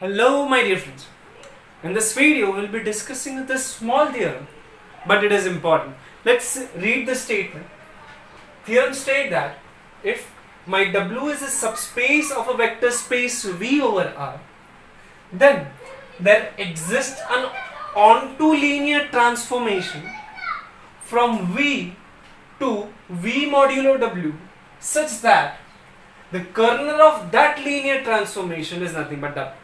Hello my dear friends. In this video we'll be discussing this small theorem, but it is important. Let's read the statement. Theorem state that if my W is a subspace of a vector space V over R, then there exists an onto linear transformation from V to V modulo W such that the kernel of that linear transformation is nothing but W.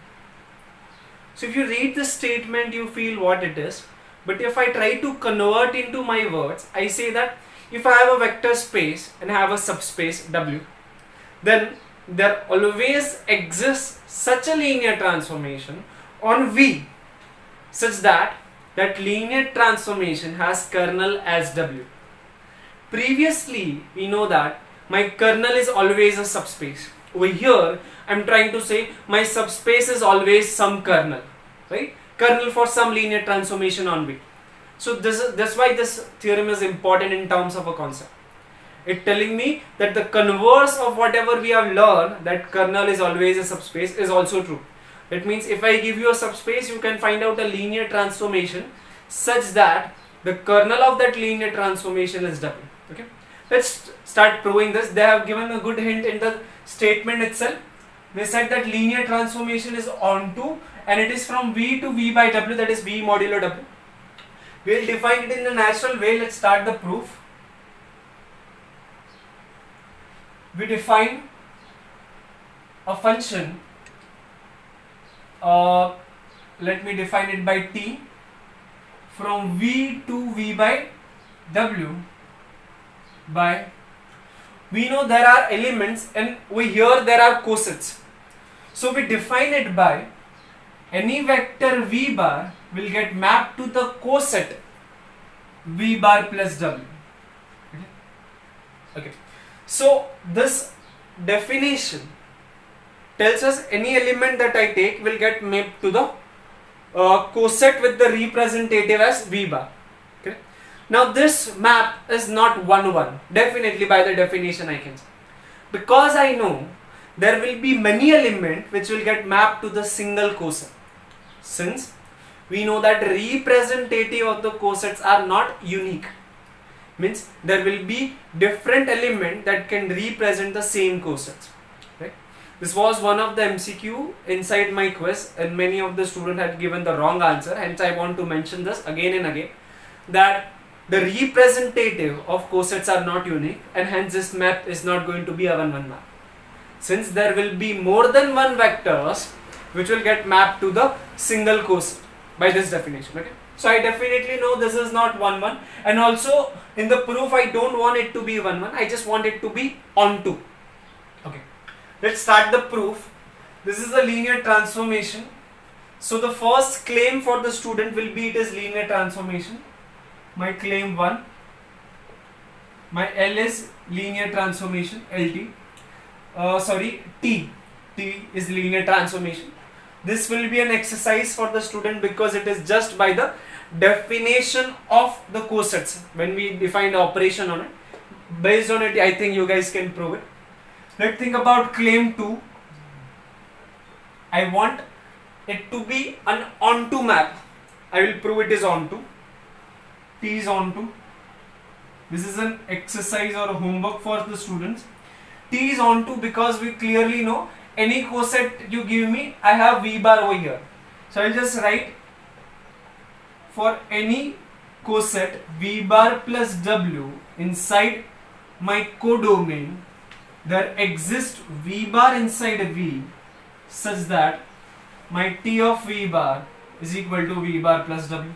So if you read this statement, you feel what it is. But if I try to convert into my words, I say that if I have a vector space and have a subspace W, then there always exists such a linear transformation on V such that that linear transformation has kernel as W. Previously, we know that my kernel is always a subspace. Over here, I'm trying to say my subspace is always some kernel, right? Kernel for some linear transformation on V. So that's why this theorem is important in terms of a concept. It's telling me that the converse of whatever we have learned, that kernel is always a subspace, is also true. That means if I give you a subspace, you can find out a linear transformation such that the kernel of that linear transformation is W. Okay, let's start proving this. They have given a good hint in the statement itself. They said that linear transformation is onto and it is from V to V by W, that is V modulo W. We will define it in the natural way. Let's start the proof. We define a function, let me define it by T, from V to V by W by, we know there are elements and over here there are cosets. So we define it by any vector V bar will get mapped to the coset V bar plus W. Okay. So this definition tells us any element that I take will get mapped to the coset with the representative as V bar. Okay. Now this map is not 1-1, definitely by the definition I can say. Because I know there will be many elements which will get mapped to the single coset. Since we know that representative of the cosets are not unique, means there will be different element that can represent the same cosets. Right? This was one of the MCQ inside my quiz and many of the students had given the wrong answer, hence I want to mention this again and again, that the representative of cosets are not unique and hence this map is not going to be a 1-1 map. Since there will be more than one vectors which will get mapped to the single coset by this definition. Okay? So I definitely know this is not 1-1, and also in the proof I don't want it to be 1-1, I just want it to be onto. Okay, let's start the proof. This is a linear transformation. So the first claim for the student will be it is linear transformation. My claim 1, my L is linear transformation, LT. T is linear transformation. This will be an exercise for the student because it is just by the definition of the cosets when we define the operation on it. Based on it, I think you guys can prove it. Let's think about claim 2. I want it to be an onto map. I will prove it is onto. T is onto. This is an exercise or a homework for the students. T is onto because we clearly know any coset you give me, I have V bar over here. So I'll just write for any coset V bar plus W inside my codomain, there exists V bar inside V such that my T of V bar is equal to V bar plus W.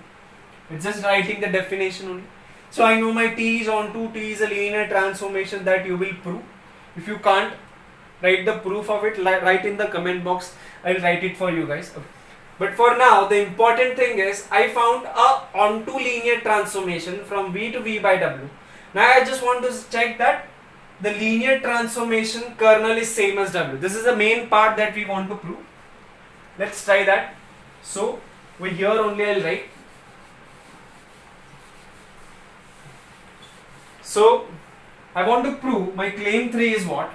It's just writing the definition only. So I know my T is onto, T is a linear transformation that you will prove. If you can't write the proof of it, write in the comment box. I'll write it for you guys. Okay. But for now, the important thing is I found a onto linear transformation from V to V by W. Now I just want to check that the linear transformation kernel is same as W. This is the main part that we want to prove. Let's try that. So over here only I'll write. So I want to prove my claim 3 is what?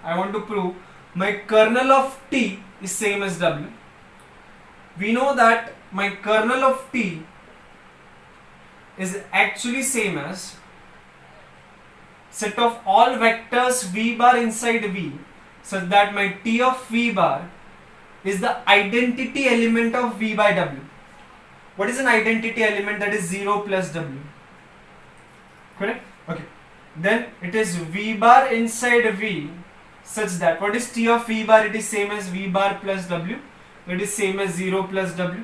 I want to prove my kernel of T is same as W. We know that my kernel of T is actually same as set of all vectors V bar inside V, such that my T of V bar is the identity element of V by W. What is an identity element? That is 0 plus W. Correct? Okay. Then it is V bar inside V, such that what is T of V bar? It is same as V bar plus W. It is same as 0 plus W.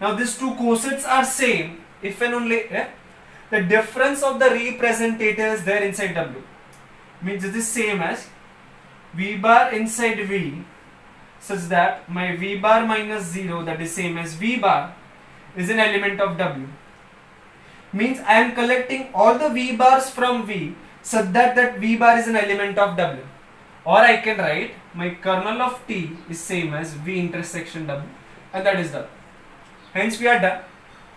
Now these two cosets are same if and only if the difference of the representative is there inside W. Means it is same as V bar inside V, such that my V bar minus 0, that is same as V bar, is an element of W. Means I am collecting all the V bars from V, such that that V bar is an element of W. Or I can write my kernel of T is same as V intersection W, and that is W. Hence we are done.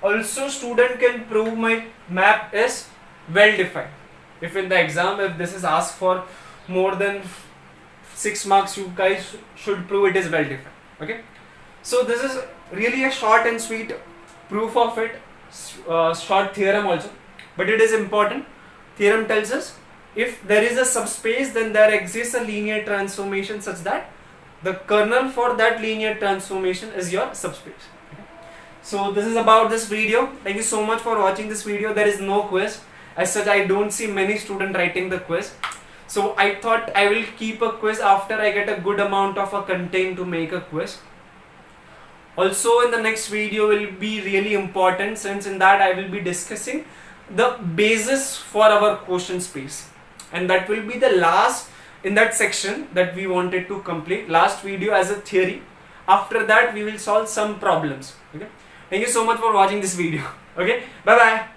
Also student can prove my map is well defined. If in the exam, if this is asked for more than 6 marks, you guys should prove it is well defined. Okay. So this is really a short and sweet proof of it, short theorem also, but it is important. Theorem tells us if there is a subspace, then there exists a linear transformation such that the kernel for that linear transformation is your subspace. So this is about this video. Thank you so much for watching this video. There is no quiz. As such, I don't see many students writing the quiz. So I thought I will keep a quiz after I get a good amount of a content to make a quiz. Also in the next video will be really important, since in that I will be discussing the basis for our question space. And that will be the last in that section that we wanted to complete. Last video as a theory. After that we will solve some problems. Okay. Thank you so much for watching this video. Okay. Bye bye.